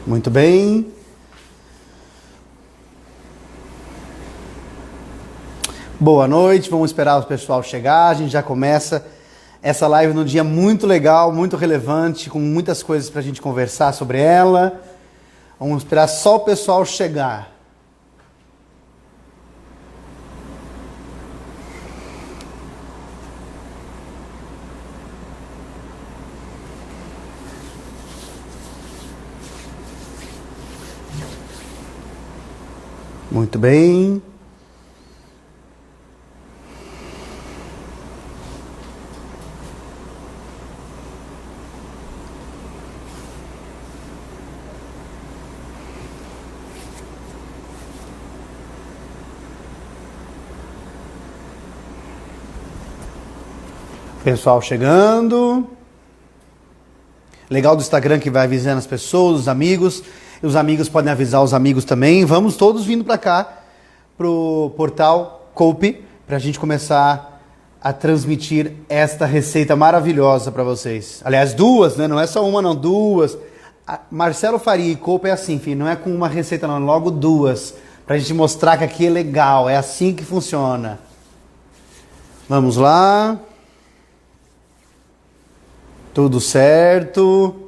Muito bem. Boa noite, vamos esperar o pessoal chegar. A gente já começa essa live num dia muito legal, muito relevante, com muitas coisas para a gente conversar sobre ela. Vamos esperar só o pessoal chegar. Muito bem. Pessoal chegando. Legal do Instagram que vai avisando as pessoas, os amigos. E os amigos podem avisar os amigos também. Vamos todos vindo para cá, pro portal Cope, para a gente começar a transmitir esta receita maravilhosa para vocês. Aliás, duas, né? Não é só uma, não, duas. Marcelo Faria e Cope é assim, filho, não é com uma receita, não, logo duas. Para a gente mostrar que aqui é legal, é assim que funciona. Vamos lá. Tudo certo.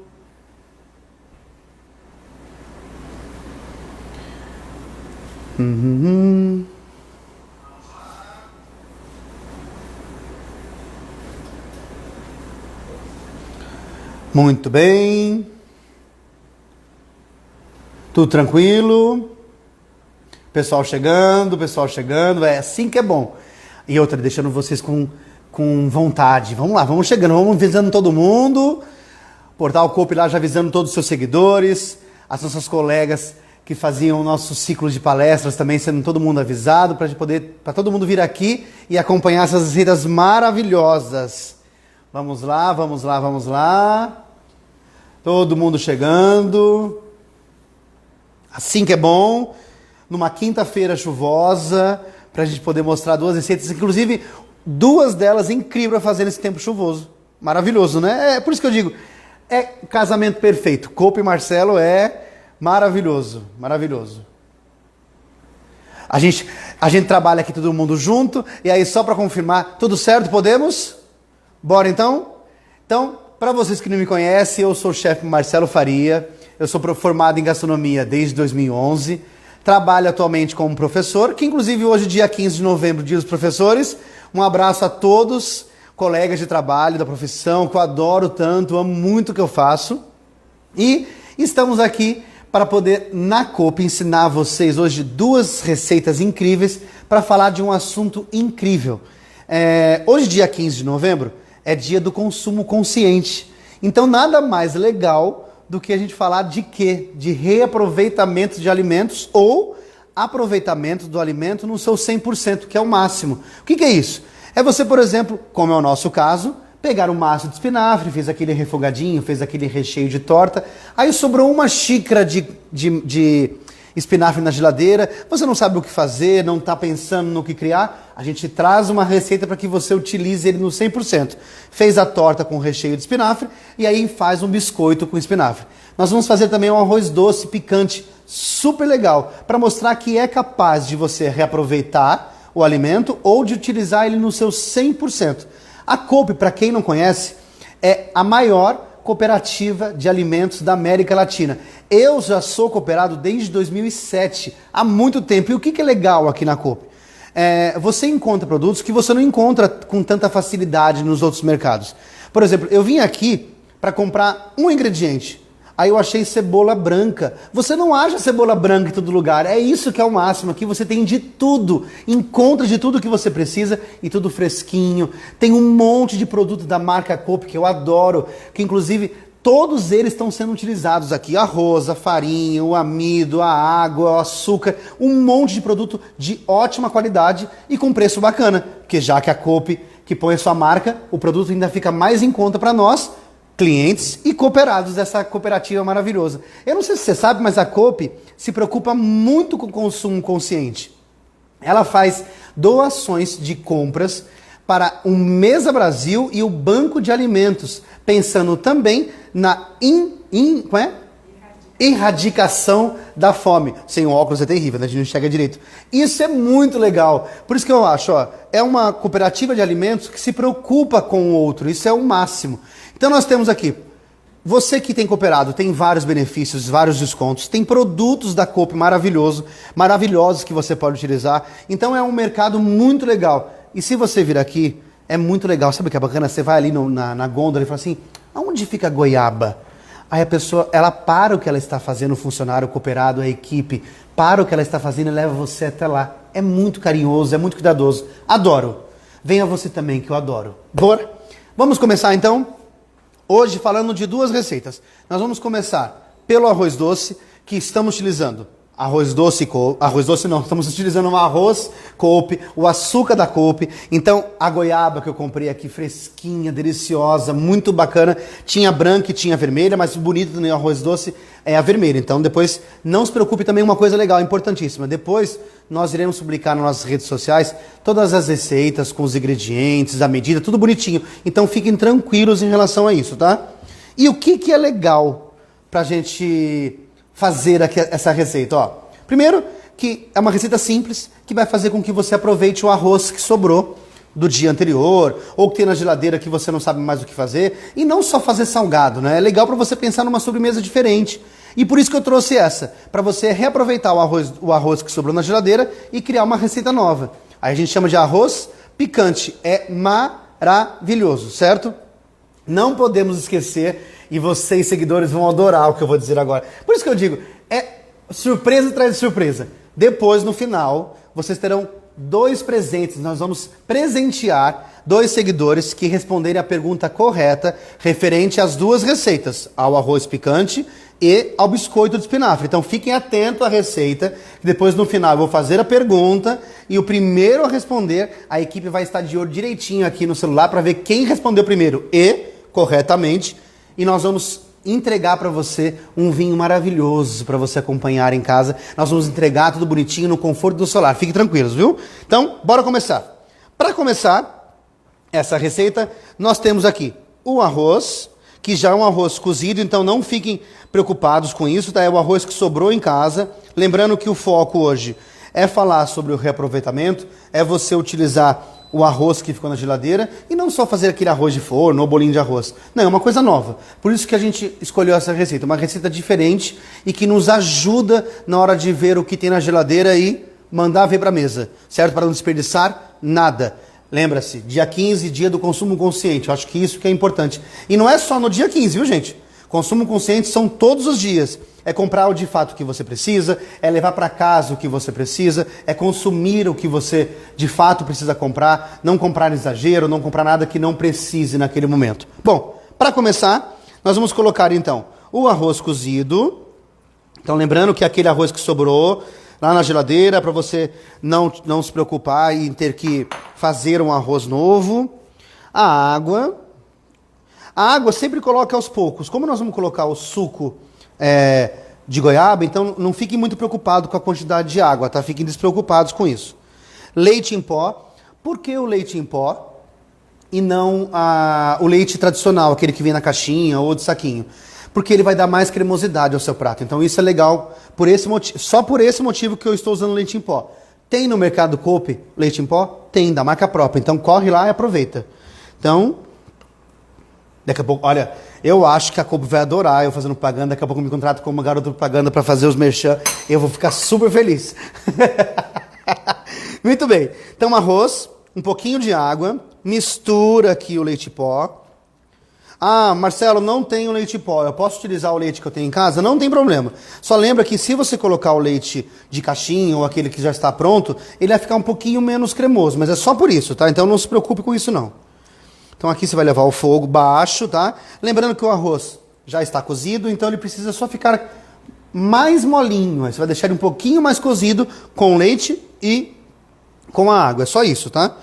Muito bem. Tudo tranquilo. Pessoal chegando, é assim que é bom. E outra, deixando vocês com vontade. Vamos lá, vamos chegando, vamos avisando todo mundo. Portal Cope lá já avisando todos os seus seguidores, as nossas colegas que faziam o nosso ciclo de palestras também, sendo todo mundo avisado, para todo mundo vir aqui e acompanhar essas receitas maravilhosas. Vamos lá, vamos lá, vamos lá. Todo mundo chegando. Assim que é bom. Numa quinta-feira chuvosa, para a gente poder mostrar duas receitas, inclusive duas delas incríveis para fazer nesse tempo chuvoso. Maravilhoso, né? É por isso que eu digo, é casamento perfeito. Cope e Marcelo é maravilhoso, maravilhoso. A gente trabalha aqui todo mundo junto, e aí só para confirmar, tudo certo? Podemos? Bora então? Então, para vocês que não me conhecem, eu sou o chefe Marcelo Faria, eu sou formado em gastronomia desde 2011, trabalho atualmente como professor, que inclusive hoje, dia 15 de novembro, dia dos professores. Um abraço a todos, colegas de trabalho, da profissão, que eu adoro tanto, amo muito o que eu faço. E estamos aqui para poder, na Cope, ensinar a vocês hoje duas receitas incríveis para falar de um assunto incrível. Hoje, dia 15 de novembro, é dia do consumo consciente. Então, nada mais legal do que a gente falar de quê? De reaproveitamento de alimentos ou aproveitamento do alimento no seu 100%, que é o máximo. O que é isso? É você, por exemplo, como é o nosso caso, pegar um maço de espinafre, fez aquele refogadinho, fez aquele recheio de torta, aí sobrou uma xícara de espinafre na geladeira, você não sabe o que fazer, não está pensando no que criar, a gente traz uma receita para que você utilize ele no 100%. Fez a torta com recheio de espinafre e aí faz um biscoito com espinafre. Nós vamos fazer também um arroz doce picante, super legal, para mostrar que é capaz de você reaproveitar o alimento ou de utilizar ele no seu 100%. A Cope, para quem não conhece, é a maior cooperativa de alimentos da América Latina. Eu já sou cooperado desde 2007, há muito tempo. E o que é legal aqui na Cope? Você encontra produtos que você não encontra com tanta facilidade nos outros mercados. Por exemplo, eu vim aqui para comprar um ingrediente. Aí eu achei cebola branca. Você não acha cebola branca em todo lugar. É isso que é o máximo. Aqui você tem de tudo. Encontra de tudo que você precisa e tudo fresquinho. Tem um monte de produto da marca Cope que eu adoro. Que inclusive todos eles estão sendo utilizados aqui. Arroz, a farinha, o amido, a água, o açúcar. Um monte de produto de ótima qualidade e com preço bacana. Porque já que a Cope que põe a sua marca, o produto ainda fica mais em conta para nós, clientes e cooperados dessa cooperativa maravilhosa. Eu não sei se você sabe, mas a Cope se preocupa muito com o consumo consciente. Ela faz doações de compras para o Mesa Brasil e o Banco de Alimentos, pensando também na erradicação da fome. Sem o óculos é terrível, né? A gente não enxerga direito. Isso é muito legal. Por isso que eu acho, ó, é uma cooperativa de alimentos que se preocupa com o outro. Isso é o máximo. Então nós temos aqui, você que tem cooperado tem vários benefícios, vários descontos, tem produtos da Coop maravilhosos que você pode utilizar. Então é um mercado muito legal. E se você vir aqui, é muito legal. Sabe o que é bacana? Você vai ali na gôndola e fala assim, aonde fica a goiaba? Aí a pessoa, ela para o que ela está fazendo, o funcionário, o cooperado, a equipe, para o que ela está fazendo e leva você até lá. É muito carinhoso, é muito cuidadoso. Adoro. Venha você também, que eu adoro. Bora? Vamos começar então? Hoje falando de duas receitas. Nós vamos começar pelo arroz doce, que estamos utilizando. Arroz doce não, estamos utilizando um arroz Coop, o açúcar da Coop. Então, a goiaba que eu comprei aqui, fresquinha, deliciosa, muito bacana. Tinha branca e tinha vermelha, mas o bonito no arroz doce é a vermelha. Então, depois, não se preocupe também, uma coisa legal, importantíssima. Depois, nós iremos publicar nas nossas redes sociais todas as receitas com os ingredientes, a medida, tudo bonitinho. Então, fiquem tranquilos em relação a isso, tá? E o que é legal pra gente fazer aqui essa receita, ó. Primeiro, que é uma receita simples, que vai fazer com que você aproveite o arroz que sobrou do dia anterior, ou que tem na geladeira que você não sabe mais o que fazer, e não só fazer salgado, né? É legal para você pensar numa sobremesa diferente. E por isso que eu trouxe essa, para você reaproveitar o arroz que sobrou na geladeira e criar uma receita nova. Aí a gente chama de arroz picante. É maravilhoso, certo? Não podemos esquecer, e vocês, seguidores, vão adorar o que eu vou dizer agora. Por isso que eu digo, é surpresa atrás de surpresa. Depois, no final, vocês terão 2 presentes. Nós vamos presentear 2 seguidores que responderem a pergunta correta referente às 2 receitas, ao arroz picante e ao biscoito de espinafre. Então, fiquem atentos à receita, que depois, no final, eu vou fazer a pergunta e o primeiro a responder, a equipe vai estar de olho direitinho aqui no celular para ver quem respondeu primeiro e corretamente. E nós vamos entregar para você um vinho maravilhoso para você acompanhar em casa. Nós vamos entregar tudo bonitinho no conforto do celular. Fiquem tranquilos, viu? Então, bora começar. Para começar essa receita, nós temos aqui o arroz, que já é um arroz cozido, então não fiquem preocupados com isso, tá? É o arroz que sobrou em casa. Lembrando que o foco hoje é falar sobre o reaproveitamento, é você utilizar o arroz que ficou na geladeira e não só fazer aquele arroz de forno ou bolinho de arroz. Não, é uma coisa nova. Por isso que a gente escolheu essa receita. Uma receita diferente e que nos ajuda na hora de ver o que tem na geladeira e mandar ver para a mesa, certo? Para não desperdiçar nada. Lembra-se, dia 15, dia do consumo consciente. Eu acho que isso que é importante. E não é só no dia 15, viu, gente? Consumo consciente são todos os dias. É comprar o de fato que você precisa, é levar para casa o que você precisa, é consumir o que você de fato precisa comprar, não comprar exagero, não comprar nada que não precise naquele momento. Bom, para começar, nós vamos colocar então o arroz cozido. Então lembrando que aquele arroz que sobrou lá na geladeira, para você não se preocupar em ter que fazer um arroz novo. A água sempre coloca aos poucos. Como nós vamos colocar o suco de goiaba, então não fiquem muito preocupados com a quantidade de água, tá? Fiquem despreocupados com isso. Leite em pó. Por que o leite em pó e não o leite tradicional, aquele que vem na caixinha ou de saquinho? Porque ele vai dar mais cremosidade ao seu prato. Então isso é legal por esse motivo. Só por esse motivo que eu estou usando leite em pó. Tem no mercado Coop leite em pó? Tem, da marca própria. Então corre lá e aproveita. Então, daqui a pouco, olha, eu acho que a Coop vai adorar eu fazendo propaganda. Daqui a pouco eu me contrato como uma garota propaganda para fazer os merchan. Eu vou ficar super feliz. Muito bem. Então arroz, um pouquinho de água, mistura aqui o leite em pó. Ah, Marcelo, não tenho leite em pó, eu posso utilizar o leite que eu tenho em casa? Não tem problema. Só lembra que se você colocar o leite de caixinha ou aquele que já está pronto, ele vai ficar um pouquinho menos cremoso, mas é só por isso, tá? Então não se preocupe com isso não. Então aqui você vai levar o fogo baixo, tá? Lembrando que o arroz já está cozido, então ele precisa só ficar mais molinho. Você vai deixar ele um pouquinho mais cozido com o leite e com a água, é só isso, tá?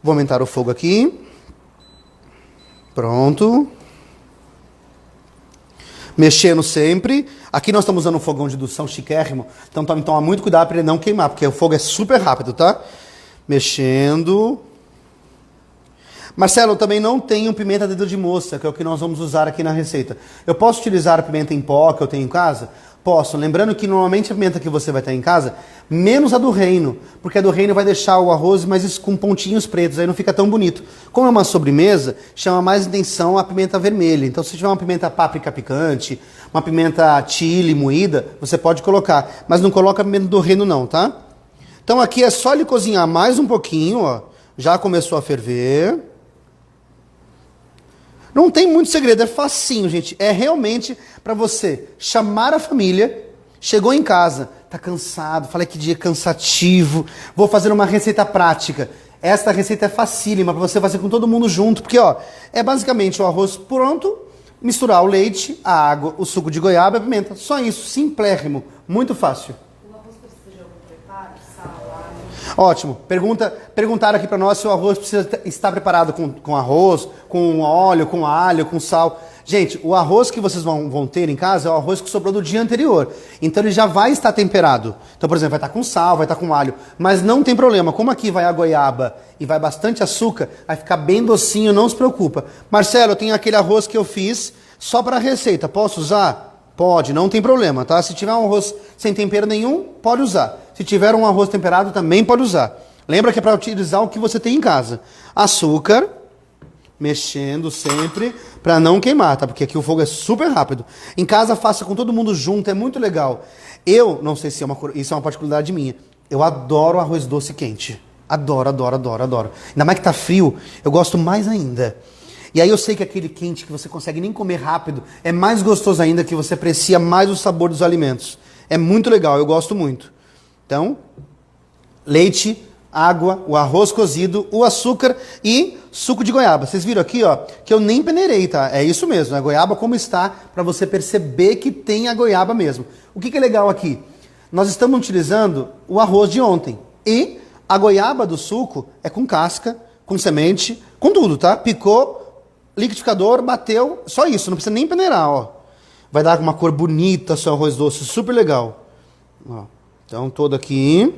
Vou aumentar o fogo aqui. Pronto. Mexendo sempre. Aqui nós estamos usando um fogão de indução chiquérrimo. Então toma muito cuidado para ele não queimar, porque o fogo é super rápido, tá? Mexendo. Marcelo, eu também não tenho pimenta dedo de moça, que é o que nós vamos usar aqui na receita. Eu posso utilizar a pimenta em pó que eu tenho em casa? Posso. Lembrando que normalmente a pimenta que você vai ter em casa, menos a do reino, porque a do reino vai deixar o arroz mais com pontinhos pretos, aí não fica tão bonito. Como é uma sobremesa, chama mais atenção a pimenta vermelha. Então se tiver uma pimenta páprica picante, uma pimenta chile moída, você pode colocar. Mas não coloca a pimenta do reino não, tá? Então aqui é só ele cozinhar mais um pouquinho, ó. Já começou a ferver. Não tem muito segredo, é facinho, gente. É realmente para você chamar a família, chegou em casa, tá cansado, falei que dia cansativo, vou fazer uma receita prática. Esta receita é facílima para você fazer com todo mundo junto, porque ó, é basicamente o arroz pronto, misturar o leite, a água, o suco de goiaba e a pimenta. Só isso, simplérrimo, muito fácil. O arroz precisa de algum preparo? Sal, alho? Ótimo. Perguntaram aqui para nós se o arroz precisa estar preparado com arroz, com óleo, com alho, com sal. Gente, o arroz que vocês vão ter em casa é o arroz que sobrou do dia anterior. Então ele já vai estar temperado. Então, por exemplo, vai estar com sal, vai estar com alho. Mas não tem problema. Como aqui vai a goiaba e vai bastante açúcar, vai ficar bem docinho, não se preocupa. Marcelo, eu tenho aquele arroz que eu fiz só para a receita. Posso usar? Pode, não tem problema, tá? Se tiver um arroz sem tempero nenhum, pode usar. Se tiver um arroz temperado, também pode usar. Lembra que é para utilizar o que você tem em casa. Açúcar, mexendo sempre para não queimar, tá? Porque aqui o fogo é super rápido. Em casa faça com todo mundo junto, é muito legal. Eu, não sei se isso é uma particularidade minha, eu adoro arroz doce quente. Adoro, adoro, adoro, adoro. Ainda mais que tá frio, eu gosto mais ainda. E aí eu sei que aquele quente que você consegue nem comer rápido é mais gostoso ainda, que você aprecia mais o sabor dos alimentos. É muito legal, eu gosto muito. Então, leite, água, o arroz cozido, o açúcar e suco de goiaba. Vocês viram aqui, ó, que eu nem peneirei, tá? É isso mesmo, a goiaba como está, para você perceber que tem a goiaba mesmo. O que é legal aqui? Nós estamos utilizando o arroz de ontem e a goiaba do suco é com casca, com semente, com tudo, tá? Picou, liquidificador, bateu, só isso, não precisa nem peneirar, ó. Vai dar uma cor bonita seu arroz doce, super legal. Ó, então, todo aqui.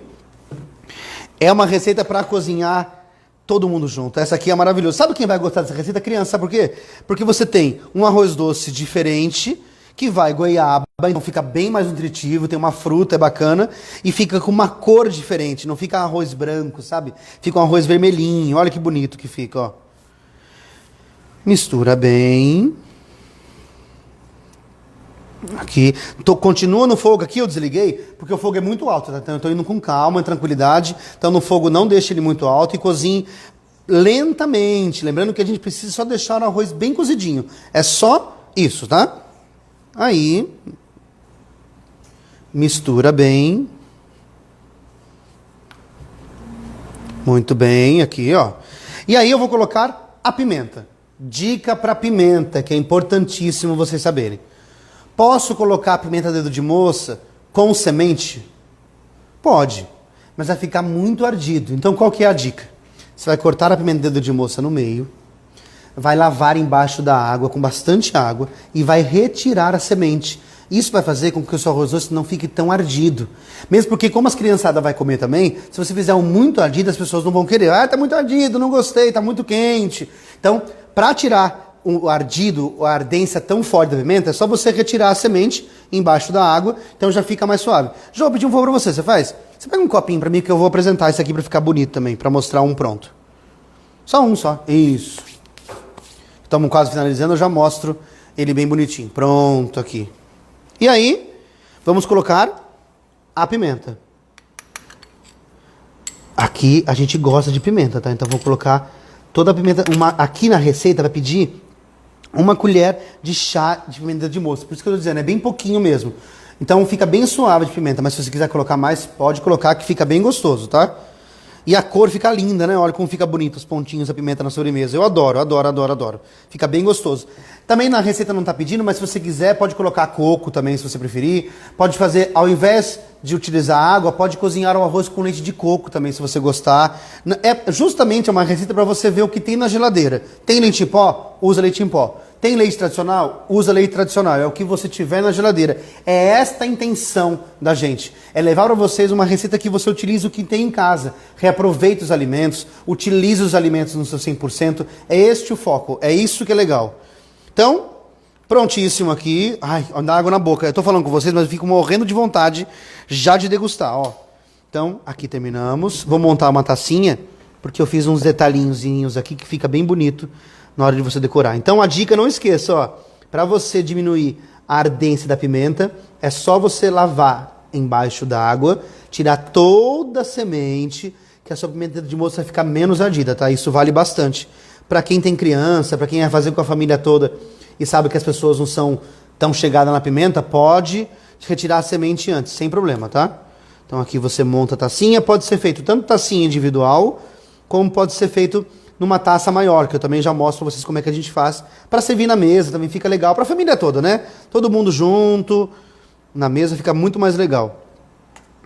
É uma receita para cozinhar todo mundo junto. Essa aqui é maravilhosa. Sabe quem vai gostar dessa receita? Criança. Sabe por quê? Porque você tem um arroz doce diferente, que vai goiaba, então fica bem mais nutritivo, tem uma fruta, é bacana, e fica com uma cor diferente, não fica arroz branco, sabe? Fica um arroz vermelhinho, olha que bonito que fica, ó. Mistura bem. Aqui, continua no fogo aqui, eu desliguei, porque o fogo é muito alto, tá? Então eu estou indo com calma, tranquilidade, então no fogo não deixe ele muito alto e cozinhe lentamente, lembrando que a gente precisa só deixar o arroz bem cozidinho, é só isso, tá? Aí, mistura bem, muito bem, aqui ó, e aí eu vou colocar a pimenta, dica para pimenta, que é importantíssimo vocês saberem. Posso colocar a pimenta dedo de moça com semente? Pode, mas vai ficar muito ardido. Então qual que é a dica? Você vai cortar a pimenta dedo de moça no meio, vai lavar embaixo da água, com bastante água, e vai retirar a semente. Isso vai fazer com que o seu arroz doce não fique tão ardido. Mesmo porque, como as criançadas vão comer também, se você fizer um muito ardido, as pessoas não vão querer. Ah, tá muito ardido, não gostei, tá muito quente. Então, para tirar o ardido, a ardência tão forte da pimenta, é só você retirar a semente embaixo da água, então já fica mais suave. Já vou pedir um favor pra você, você faz? Você pega um copinho pra mim que eu vou apresentar isso aqui pra ficar bonito também, pra mostrar um pronto. Só um só, isso. Estamos quase finalizando, eu já mostro ele bem bonitinho. Pronto aqui. E aí, vamos colocar a pimenta. Aqui a gente gosta de pimenta, tá? Então vou colocar toda a pimenta. Aqui na receita vai pedir uma colher de chá de pimenta de moça. Por isso que eu estou dizendo, é bem pouquinho mesmo. Então fica bem suave de pimenta, mas se você quiser colocar mais, pode colocar que fica bem gostoso, tá? E a cor fica linda, né? Olha como fica bonito os pontinhos da pimenta na sobremesa. Eu adoro, adoro, adoro, adoro. Fica bem gostoso. Também na receita não tá pedindo, mas se você quiser, pode colocar coco também, se você preferir. Pode fazer, ao invés de utilizar água, pode cozinhar o arroz com leite de coco também, se você gostar. É justamente uma receita para você ver o que tem na geladeira. Tem leite em pó? Usa leite em pó. Tem leite tradicional? Usa leite tradicional. É o que você tiver na geladeira. É esta a intenção da gente. É levar para vocês uma receita que você utiliza o que tem em casa. Reaproveita os alimentos. Utilize os alimentos no seu 100%. É este o foco. É isso que é legal. Então, prontíssimo aqui. Ai, dá água na boca. Eu tô falando com vocês, mas eu fico morrendo de vontade já de degustar, ó. Então, aqui terminamos. Vou montar uma tacinha, porque eu fiz uns detalhinhos aqui que fica bem bonito na hora de você decorar. Então, a dica, não esqueça, ó. Para você diminuir a ardência da pimenta, é só você lavar embaixo da água, tirar toda a semente, que a sua pimenta de moça vai ficar menos ardida, tá? Isso vale bastante. Para quem tem criança, para quem vai fazer com a família toda e sabe que as pessoas não são tão chegadas na pimenta, pode retirar a semente antes, sem problema, tá? Então aqui você monta a tacinha, pode ser feito tanto tacinha individual, como pode ser feito numa taça maior, que eu também já mostro pra vocês como é que a gente faz, para servir na mesa, também fica legal, pra família toda, né? Todo mundo junto, na mesa fica muito mais legal.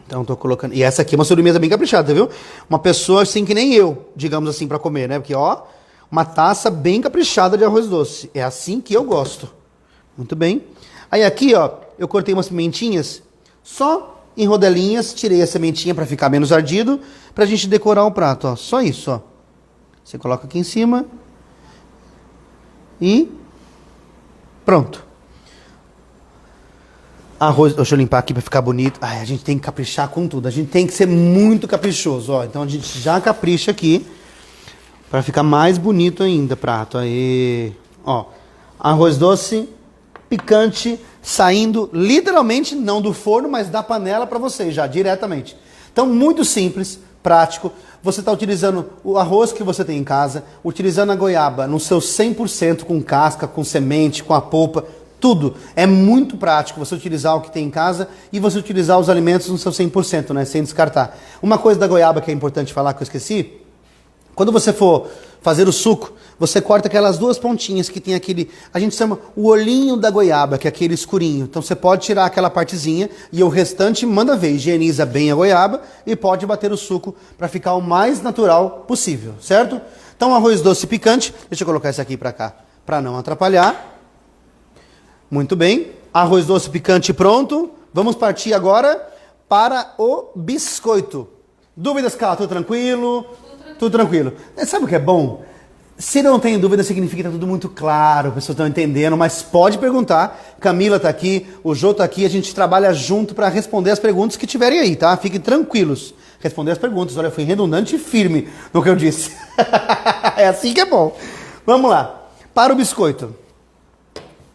Então tô colocando, e essa aqui é uma sobremesa bem caprichada, viu? Uma pessoa assim que nem eu, digamos assim, para comer, né? Porque ó, uma taça bem caprichada de arroz doce, é assim que eu gosto. Muito bem. Aí aqui, ó, eu cortei umas pimentinhas, só em rodelinhas, tirei a sementinha para ficar menos ardido, pra gente decorar o prato, ó. Só isso, ó. Você coloca aqui em cima e pronto. Arroz, deixa eu limpar aqui para ficar bonito. Ai, a gente tem que caprichar com tudo. A gente tem que ser muito caprichoso, ó. Então a gente já capricha aqui para ficar mais bonito ainda, prato. Aí, ó, arroz doce, picante, saindo literalmente não do forno, mas da panela para vocês já diretamente. Então muito simples, prático. Você está utilizando o arroz que você tem em casa, utilizando a goiaba no seu 100% com casca, com semente, com a polpa, tudo. É muito prático você utilizar o que tem em casa e você utilizar os alimentos no seu 100%, né, sem descartar. Uma coisa da goiaba que é importante falar que eu esqueci, quando você for fazer o suco, você corta aquelas duas pontinhas que tem aquele, a gente chama o olhinho da goiaba, que é aquele escurinho. Então você pode tirar aquela partezinha e o restante manda ver, higieniza bem a goiaba e pode bater o suco para ficar o mais natural possível, certo? Então arroz doce picante, deixa eu colocar esse aqui para cá, para não atrapalhar. Muito bem, arroz doce picante pronto. Vamos partir agora para o biscoito. Dúvidas, Carla? Tudo tranquilo? Tudo tranquilo. Sabe o que é bom? Se não tem dúvida, significa que está tudo muito claro, as pessoas estão entendendo, mas pode perguntar. Camila está aqui, o Jô está aqui, a gente trabalha junto para responder as perguntas que tiverem aí, tá? Fiquem tranquilos. Responder as perguntas. Olha, eu fui redundante e firme no que eu disse. É assim que é bom. Vamos lá. Para o biscoito.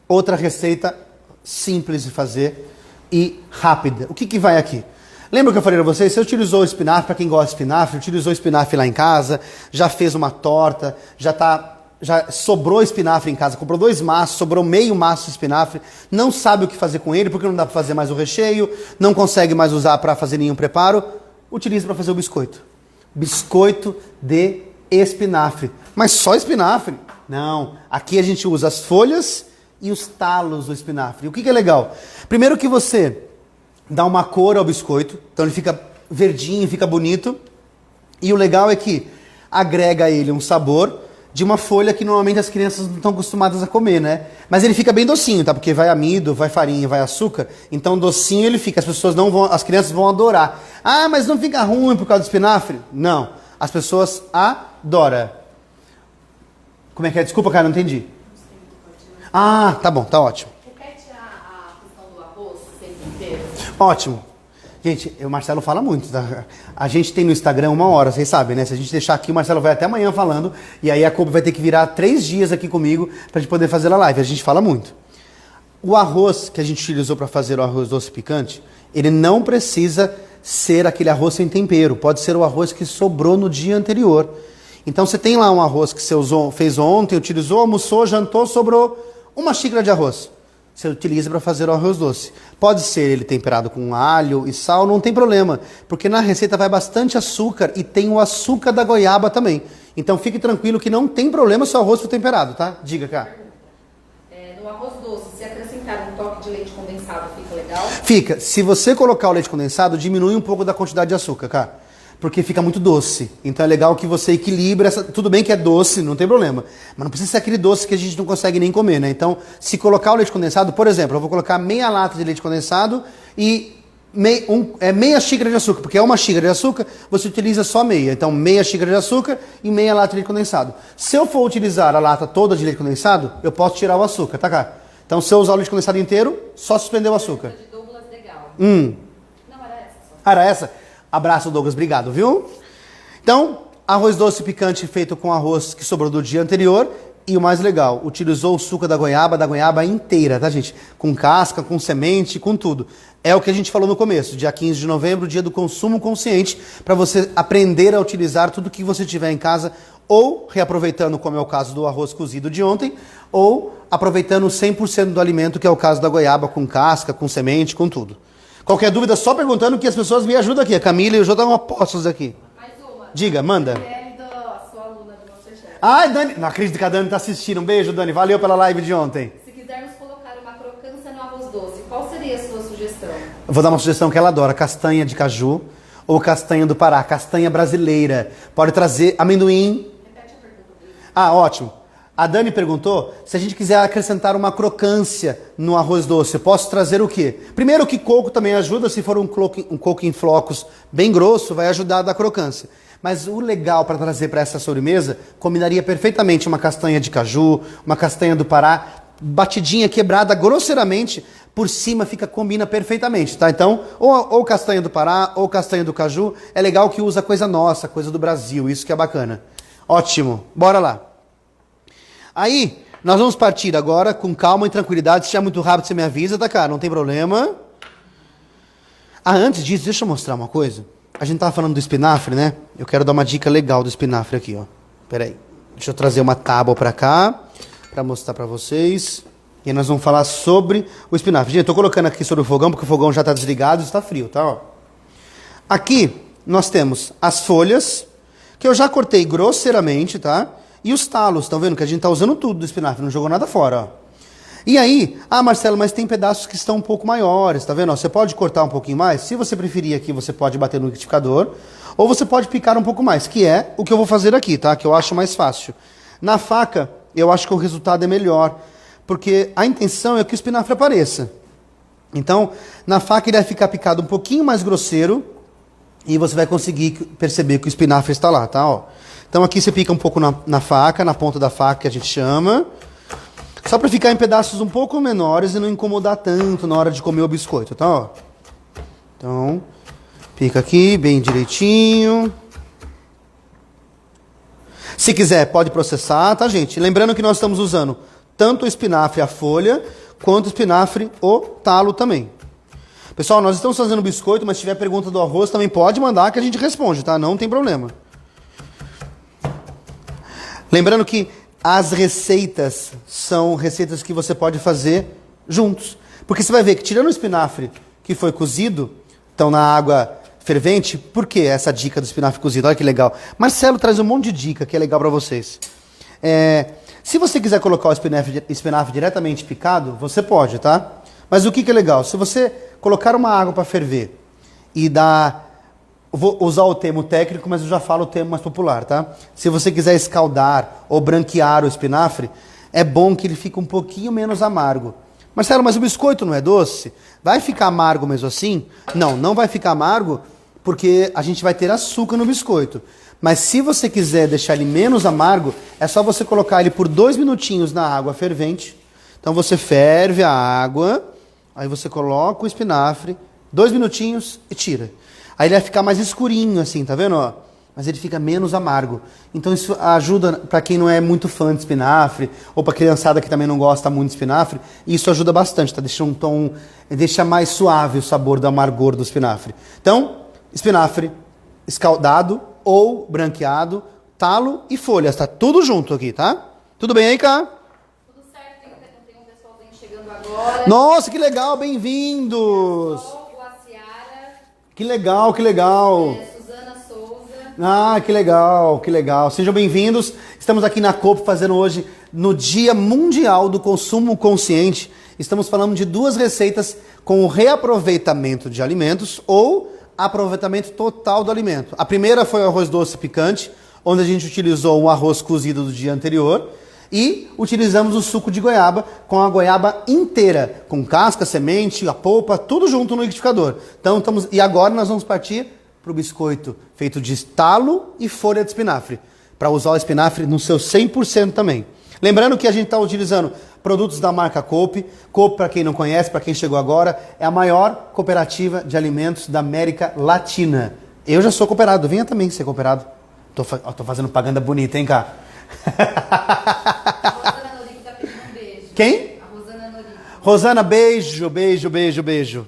Outra receita simples de fazer e rápida. O que vai aqui? Lembra que eu falei para vocês? Você utilizou espinafre, para quem gosta de espinafre, utilizou espinafre lá em casa, já fez uma torta, já sobrou espinafre em casa, comprou 2 maços, sobrou meio maço de espinafre, não sabe o que fazer com ele, porque não dá para fazer mais o recheio, não consegue mais usar para fazer nenhum preparo, utiliza para fazer o biscoito. Biscoito de espinafre. Mas só espinafre? Não. Aqui a gente usa as folhas e os talos do espinafre. O que é legal? Primeiro que você dá uma cor ao biscoito, então ele fica verdinho, fica bonito. E o legal é que agrega a ele um sabor de uma folha que normalmente as crianças não estão acostumadas a comer, né? Mas ele fica bem docinho, tá? Porque vai amido, vai farinha, vai açúcar. Então docinho ele fica, as crianças vão adorar. Ah, mas não fica ruim por causa do espinafre? Não, as pessoas adoram. Como é que é? Desculpa, cara, não entendi. Ah, tá bom, tá ótimo. Ótimo. Gente, o Marcelo fala muito, tá? A gente tem no Instagram 1 hora, vocês sabem, né? Se a gente deixar aqui, o Marcelo vai até amanhã falando, e aí a Kobe vai ter que virar 3 dias aqui comigo pra gente poder fazer a live. A gente fala muito. O arroz que a gente utilizou para fazer o arroz doce picante, ele não precisa ser aquele arroz sem tempero. Pode ser o arroz que sobrou no dia anterior. Então você tem lá um arroz que você fez ontem, utilizou, almoçou, jantou, sobrou 1 xícara de arroz. Você utiliza para fazer o arroz doce. Pode ser ele temperado com alho e sal, não tem problema, porque na receita vai bastante açúcar e tem o açúcar da goiaba também. Então fique tranquilo que não tem problema se o arroz for temperado, tá? Diga, cá. No arroz doce, se acrescentar um toque de leite condensado, fica legal? Fica. Se você colocar o leite condensado, diminui um pouco da quantidade de açúcar, cá. porque fica muito doce. Então é legal que você equilibre essa... Tudo bem que é doce, não tem problema. Mas não precisa ser aquele doce que a gente não consegue nem comer, né? Então, se colocar o leite condensado, por exemplo, eu vou colocar meia lata de leite condensado e meia xícara de açúcar, porque é uma xícara de açúcar, você utiliza só meia. Então, meia xícara de açúcar e meia lata de leite condensado. Se eu for utilizar a lata toda de leite condensado, eu posso tirar o açúcar, tá, cá? Então, se eu usar o leite condensado inteiro, só suspender o açúcar. De Douglas legal. Não, era essa só. Era essa? Abraço, Douglas, obrigado, viu? Então, arroz doce picante feito com arroz que sobrou do dia anterior. E o mais legal, utilizou o suco da goiaba inteira, tá, gente? Com casca, com semente, com tudo. É o que a gente falou no começo, dia 15 de novembro, dia do consumo consciente, para você aprender a utilizar tudo que você tiver em casa, ou reaproveitando, como é o caso do arroz cozido de ontem, ou aproveitando 100% do alimento, que é o caso da goiaba, com casca, com semente, com tudo. Qualquer dúvida, só perguntando que as pessoas me ajudam aqui. A Camila e o Jô estão apostos aqui. Mais uma. Diga, manda. Sua aluna do Masterchef. Ai, Dani, não acredito que a Dani está assistindo. Um beijo, Dani. Valeu pela live de ontem. Se quisermos colocar uma crocância no arroz doce, qual seria a sua sugestão? Eu vou dar uma sugestão que ela adora: castanha de caju ou castanha do Pará, castanha brasileira. Pode trazer amendoim. Repete a pergunta dele. Ah, ótimo. A Dani perguntou se a gente quiser acrescentar uma crocância no arroz doce. Eu posso trazer o quê? Primeiro que coco também ajuda. Se for um coco em flocos bem grosso, vai ajudar a dar crocância. Mas o legal para trazer para essa sobremesa, combinaria perfeitamente uma castanha de caju, uma castanha do Pará, batidinha, quebrada grosseiramente, por cima combina perfeitamente, tá? Então, ou castanha do Pará, ou castanha do caju, é legal que usa coisa nossa, coisa do Brasil, isso que é bacana. Ótimo, bora lá. Aí, nós vamos partir agora com calma e tranquilidade. Se é muito rápido, você me avisa, tá, cara? Não tem problema. Ah, antes disso, deixa eu mostrar uma coisa. A gente tava falando do espinafre, né? Eu quero dar uma dica legal do espinafre aqui, ó. Pera aí. Deixa eu trazer uma tábua pra cá, pra mostrar pra vocês. E aí nós vamos falar sobre o espinafre. Gente, eu tô colocando aqui sobre o fogão, porque o fogão já tá desligado e está frio, tá? Ó. Aqui, nós temos as folhas, que eu já cortei grosseiramente, tá? E os talos, estão vendo que a gente tá usando tudo do espinafre, não jogou nada fora, ó. E aí, Marcelo, mas tem pedaços que estão um pouco maiores, tá vendo? Ó, você pode cortar um pouquinho mais, se você preferir aqui, você pode bater no liquidificador, ou você pode picar um pouco mais, que é o que eu vou fazer aqui, tá? Que eu acho mais fácil. Na faca, eu acho que o resultado é melhor, porque a intenção é que o espinafre apareça. Então, na faca ele vai ficar picado um pouquinho mais grosseiro, e você vai conseguir perceber que o espinafre está lá, tá? Ó. Então aqui você pica um pouco na faca, na ponta da faca que a gente chama. Só para ficar em pedaços um pouco menores e não incomodar tanto na hora de comer o biscoito, tá? Ó. Então, pica aqui bem direitinho. Se quiser, pode processar, tá, gente? Lembrando que nós estamos usando tanto o espinafre, a folha, quanto o espinafre, o talo também. Pessoal, nós estamos fazendo biscoito, mas se tiver pergunta do arroz, também pode mandar que a gente responde, tá? Não tem problema. Lembrando que as receitas são receitas que você pode fazer juntos. Porque você vai ver que tirando o espinafre que foi cozido, então na água fervente, por que essa dica do espinafre cozido? Olha que legal. Marcelo traz um monte de dica que é legal para vocês. Se você quiser colocar o espinafre diretamente picado, você pode, tá? Mas o que é legal? Se você colocar uma água para ferver e dar... Vou usar o termo técnico, mas eu já falo o termo mais popular, tá? Se você quiser escaldar ou branquear o espinafre, é bom que ele fique um pouquinho menos amargo. Marcelo, mas o biscoito não é doce? Vai ficar amargo mesmo assim? Não, não vai ficar amargo porque a gente vai ter açúcar no biscoito. Mas se você quiser deixar ele menos amargo, é só você colocar ele por 2 minutinhos na água fervente. Então você ferve a água, aí você coloca o espinafre, 2 minutinhos e tira. Aí ele vai ficar mais escurinho assim, tá vendo? Ó? Mas ele fica menos amargo. Então isso ajuda para quem não é muito fã de espinafre, ou para criançada que também não gosta muito de espinafre, e isso ajuda bastante, tá? Deixa um tom, deixa mais suave o sabor do amargor do espinafre. Então, espinafre escaldado ou branqueado, talo e folhas, tá tudo junto aqui, tá? Tudo bem aí, Cá? Tudo certo, tem um pessoalzinho chegando agora. Nossa, que legal, bem-vindos! Que legal, que legal. Suzana Souza. Ah, que legal, que legal. Sejam bem-vindos. Estamos aqui na Coop fazendo hoje, no Dia Mundial do Consumo Consciente. Estamos falando de 2 receitas com o reaproveitamento de alimentos ou aproveitamento total do alimento. A primeira foi o arroz doce picante, onde a gente utilizou o arroz cozido do dia anterior e utilizamos o suco de goiaba com a goiaba inteira, com casca, semente, a polpa, tudo junto no liquidificador. Então, e agora nós vamos partir para o biscoito feito de talo e folha de espinafre, para usar o espinafre no seu 100% também. Lembrando que a gente está utilizando produtos da marca Coop. Coop, para quem não conhece, para quem chegou agora, é a maior cooperativa de alimentos da América Latina. Eu já sou cooperado, venha também ser cooperado. Tô fazendo propaganda bonita, hein, cá? A Rosana Norico tá pedindo um beijo. Quem? A Rosana Norico. Rosana, beijo, beijo, beijo, beijo.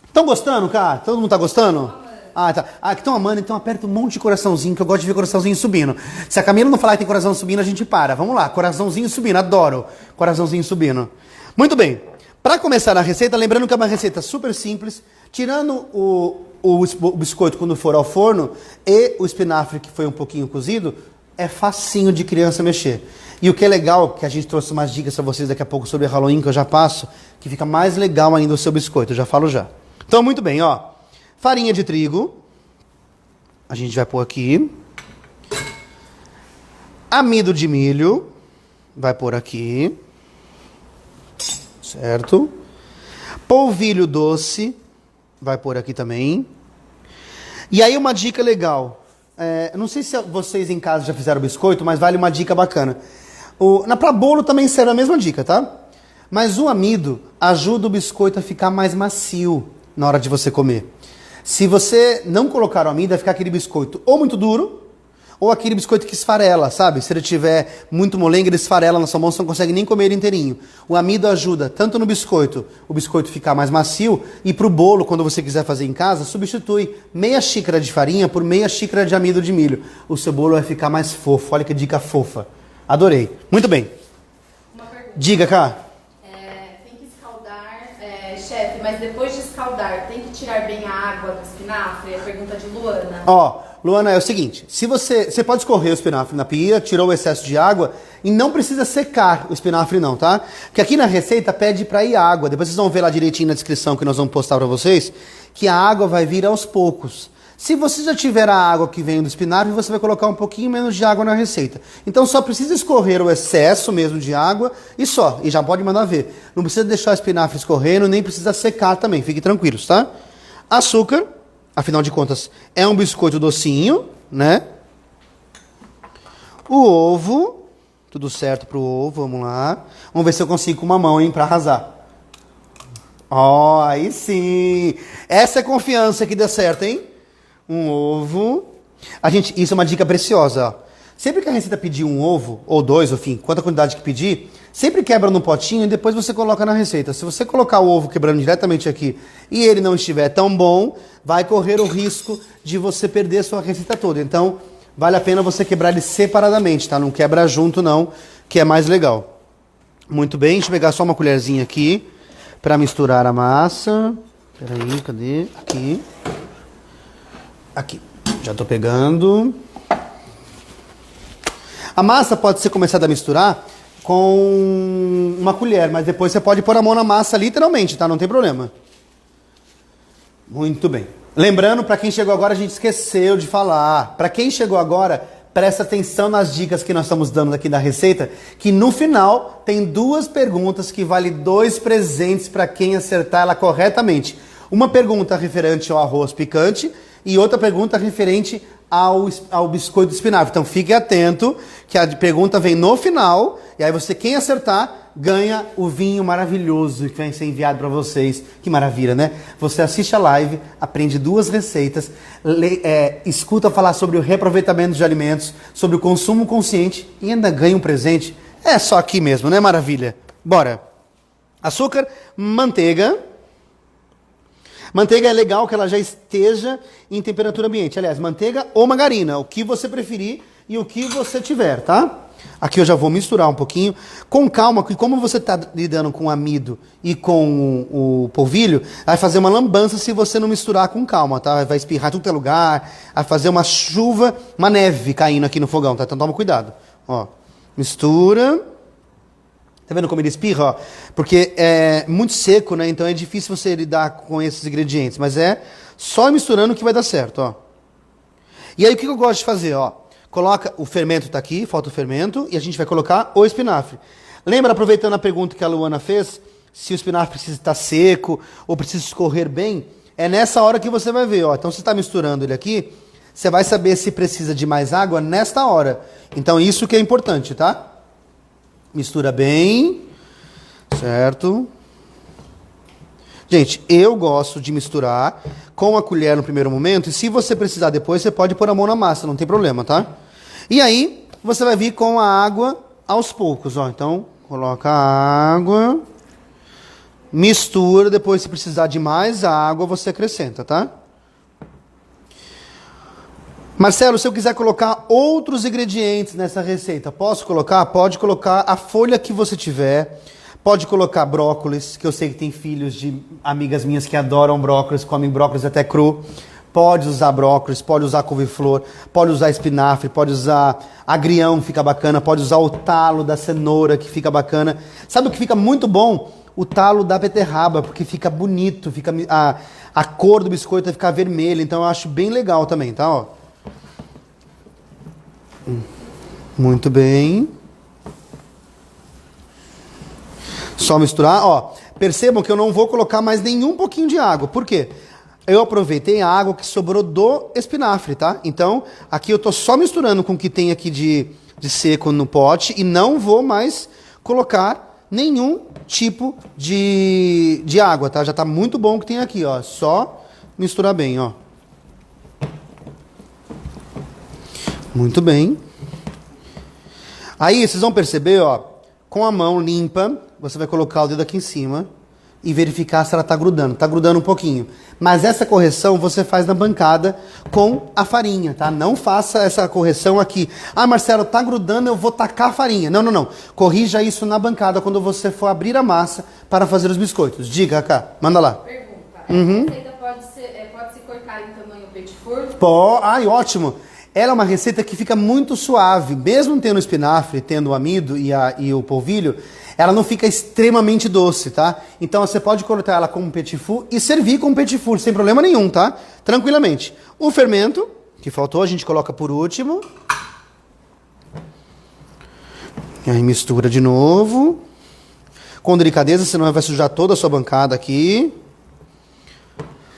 Estão gostando, cara? Todo mundo tá gostando? Ah, tá. Ah, que estão amando, então aperta um monte de coraçãozinho, que eu gosto de ver coraçãozinho subindo. Se a Camila não falar que tem coração subindo, a gente para. Vamos lá, coraçãozinho subindo, adoro coraçãozinho subindo. Muito bem. Para começar a receita, lembrando que é uma receita super simples, tirando o biscoito quando for ao forno e o espinafre que foi um pouquinho cozido, é facinho de criança mexer. E o que é legal, que a gente trouxe umas dicas para vocês daqui a pouco sobre Halloween, que eu já passo, que fica mais legal ainda o seu biscoito, eu já falo já. Então, muito bem, ó. Farinha de trigo, a gente vai pôr aqui. Amido de milho, vai pôr aqui. Certo? Polvilho doce, vai pôr aqui também. E aí uma dica legal. Não sei se vocês em casa já fizeram biscoito, mas vale uma dica bacana. Para bolo também serve a mesma dica, tá? Mas o amido ajuda o biscoito a ficar mais macio na hora de você comer. Se você não colocar o amido, vai ficar aquele biscoito ou muito duro, ou aquele biscoito que esfarela, sabe? Se ele tiver muito molenga, ele esfarela na sua mão, você não consegue nem comer ele inteirinho. O amido ajuda tanto no biscoito, o biscoito ficar mais macio, e pro bolo, quando você quiser fazer em casa, substitui meia xícara de farinha por meia xícara de amido de milho. O seu bolo vai ficar mais fofo. Olha que dica fofa. Adorei. Muito bem. Uma pergunta. Diga, cá. Tem que escaldar, chefe, mas depois de escaldar, tem que tirar bem a água do espinafre? É a pergunta de Luana. Ó, Luana, é o seguinte, se você pode escorrer o espinafre na pia, tirou o excesso de água e não precisa secar o espinafre não, tá? Porque aqui na receita pede para ir água, depois vocês vão ver lá direitinho na descrição que nós vamos postar para vocês, que a água vai vir aos poucos. Se você já tiver a água que vem do espinafre, você vai colocar um pouquinho menos de água na receita. Então só precisa escorrer o excesso mesmo de água e só, e já pode mandar ver. Não precisa deixar o espinafre escorrendo, nem precisa secar também, fiquem tranquilos, tá? Açúcar. Afinal de contas, é um biscoito docinho, né? O ovo. Tudo certo pro ovo, vamos lá. Vamos ver se eu consigo com uma mão, hein, pra arrasar. Ó, aí sim. Essa é confiança que dê certo, hein? Um ovo. Isso é uma dica preciosa, ó. Sempre que a receita pedir um ovo, ou dois, enfim, quanta quantidade que pedir, sempre quebra no potinho e depois você coloca na receita. Se você colocar o ovo quebrando diretamente aqui e ele não estiver tão bom, vai correr o risco de você perder a sua receita toda. Então, vale a pena você quebrar ele separadamente, tá? Não quebra junto não, que é mais legal. Muito bem, deixa eu pegar só uma colherzinha aqui para misturar a massa. Peraí, cadê? Aqui. Aqui. Já tô pegando. A massa pode ser começada a misturar com uma colher, mas depois você pode pôr a mão na massa literalmente, tá? Não tem problema. Muito bem. Lembrando, para quem chegou agora, a gente esqueceu de falar. Para quem chegou agora, presta atenção nas dicas que nós estamos dando aqui da receita, que no final tem 2 perguntas que valem 2 presentes para quem acertar ela corretamente. Uma pergunta referente ao arroz picante e outra pergunta referente ao biscoito de espinafre. Então fique atento que a pergunta vem no final e aí quem acertar ganha o vinho maravilhoso que vai ser enviado para vocês. Que maravilha, né? Você assiste a live, aprende 2 receitas, escuta falar sobre o reaproveitamento de alimentos, sobre o consumo consciente e ainda ganha um presente. É só aqui mesmo, né? Maravilha. Bora. Açúcar, manteiga. Manteiga é legal que ela já esteja em temperatura ambiente. Aliás, manteiga ou margarina, o que você preferir e o que você tiver, tá? Aqui eu já vou misturar um pouquinho. Com calma, que como você está lidando com amido e com o polvilho, vai fazer uma lambança se você não misturar com calma, tá? Vai espirrar tudo que é lugar, vai fazer uma chuva, uma neve caindo aqui no fogão, tá? Então toma cuidado. Ó, mistura. Tá vendo como ele espirra, ó? Porque é muito seco, né? Então é difícil você lidar com esses ingredientes. Mas é só misturando que vai dar certo, ó. E aí o que eu gosto de fazer, ó? Coloca, o fermento tá aqui, falta o fermento. E a gente vai colocar o espinafre. Lembra, aproveitando a pergunta que a Luana fez, se o espinafre precisa estar seco ou precisa escorrer bem? É nessa hora que você vai ver, ó. Então você está misturando ele aqui, você vai saber se precisa de mais água nesta hora. Então isso que é importante, tá? Mistura bem, certo? Gente, eu gosto de misturar com a colher no primeiro momento, e se você precisar depois, você pode pôr a mão na massa, não tem problema, tá? E aí, você vai vir com a água aos poucos, ó. Então, coloca a água, mistura, depois se precisar de mais água, você acrescenta, tá? Marcelo, se eu quiser colocar outros ingredientes nessa receita, posso colocar? Pode colocar a folha que você tiver. Pode colocar brócolis, que eu sei que tem filhos de amigas minhas que adoram brócolis, comem brócolis até cru. Pode usar brócolis, pode usar couve-flor, pode usar espinafre, pode usar agrião, fica bacana. Pode usar o talo da cenoura, que fica bacana. Sabe o que fica muito bom? O talo da beterraba, porque fica bonito, fica a cor do biscoito vai ficar vermelha. Então eu acho bem legal também, tá? Ó. Muito bem. Só misturar, ó. Percebam que eu não vou colocar mais nenhum pouquinho de água. Por quê? Eu aproveitei a água que sobrou do espinafre, tá? Então, aqui eu tô só misturando com o que tem aqui de seco no pote e não vou mais colocar nenhum tipo de água, tá? Já tá muito bom o que tem aqui, ó. Só misturar bem, ó. Muito bem. Aí vocês vão perceber, ó, com a mão limpa, você vai colocar o dedo aqui em cima e verificar se ela tá grudando. Tá grudando um pouquinho. Mas essa correção você faz na bancada com a farinha, tá? Não faça essa correção aqui. Ah, Marcelo, tá grudando, eu vou tacar a farinha. Não, não, não. Corrija isso na bancada quando você for abrir a massa para fazer os biscoitos. Diga, Cá, manda lá. Pergunta. Essa receita pode se cortar em tamanho petit four? Ai, ótimo. Ela é uma receita que fica muito suave. Mesmo tendo o espinafre, tendo o amido e o polvilho, ela não fica extremamente doce, tá? Então você pode cortar ela como um petit four e servir como petit four, sem problema nenhum, tá? Tranquilamente. O fermento, que faltou, a gente coloca por último. E aí mistura de novo. Com delicadeza, senão vai sujar toda a sua bancada aqui.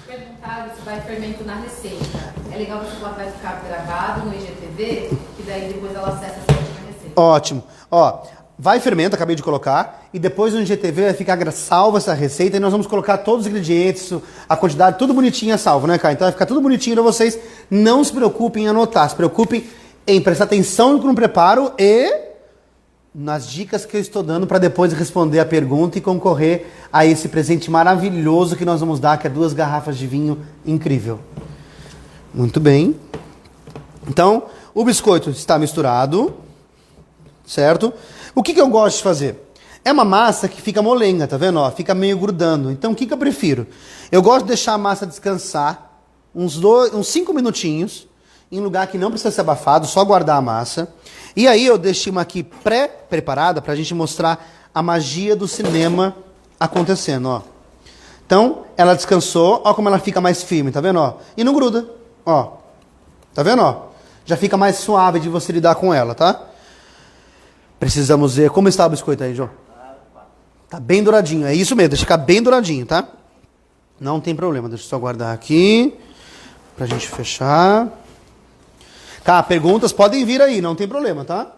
Perguntaram se vai fermento na receita. É legal você falar que vai ficar gravado no IGTV, que daí depois ela acessa certinho a receita. Ótimo. Ó, vai fermento, acabei de colocar, e depois no IGTV vai ficar salva essa receita e nós vamos colocar todos os ingredientes, a quantidade, tudo bonitinho salvo, né, Kai? Então vai ficar tudo bonitinho para vocês. Não se preocupem em anotar, se preocupem em prestar atenção no preparo e nas dicas que eu estou dando para depois responder a pergunta e concorrer a esse presente maravilhoso que nós vamos dar, que é 2 garrafas de vinho incrível. Muito bem. Então, o biscoito está misturado, certo? O que eu gosto de fazer? É uma massa que fica molenga, tá vendo? Ó, fica meio grudando. Então, o que eu prefiro? Eu gosto de deixar a massa descansar uns 5 minutinhos, em lugar que não precisa ser abafado, só guardar a massa. E aí eu deixei uma aqui pré-preparada para a gente mostrar a magia do cinema acontecendo, ó. Então, ela descansou, ó como ela fica mais firme, tá vendo, ó? E não gruda, ó. Tá vendo, ó? Já fica mais suave de você lidar com ela, tá? Precisamos ver como está o biscoito aí, João. Tá bem douradinho, é isso mesmo, deixa ficar bem douradinho, tá? Não tem problema, deixa eu só guardar aqui pra gente fechar. Tá, perguntas podem vir aí, não tem problema, tá?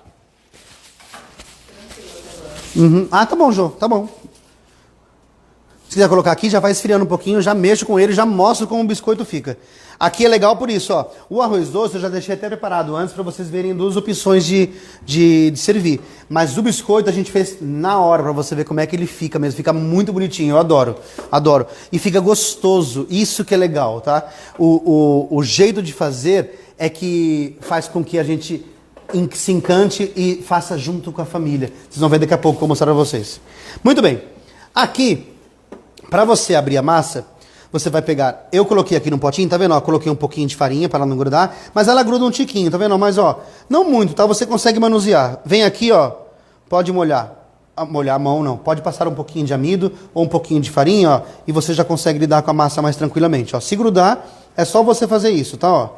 Ah, tá bom, João, tá bom. Se quiser colocar aqui, já vai esfriando um pouquinho, já mexo com ele, já mostro como o biscoito fica. Aqui é legal por isso, ó. O arroz doce eu já deixei até preparado antes para vocês verem 2 opções de servir. Mas o biscoito a gente fez na hora para você ver como é que ele fica mesmo. Fica muito bonitinho, eu adoro, adoro. E fica gostoso, isso que é legal, tá? O jeito de fazer é que faz com que a gente se encante e faça junto com a família. Vocês vão ver daqui a pouco, vou mostrar para vocês. Muito bem, aqui, para você abrir a massa, você vai pegar, eu coloquei aqui num potinho, tá vendo? Ó, coloquei um pouquinho de farinha para ela não grudar, mas ela gruda um tiquinho, tá vendo? Mas ó, não muito, tá? Você consegue manusear. Vem aqui, ó, pode molhar molhar a mão, não. Pode passar um pouquinho de amido ou um pouquinho de farinha, ó, e você já consegue lidar com a massa mais tranquilamente, ó. Se grudar, é só você fazer isso, tá, ó.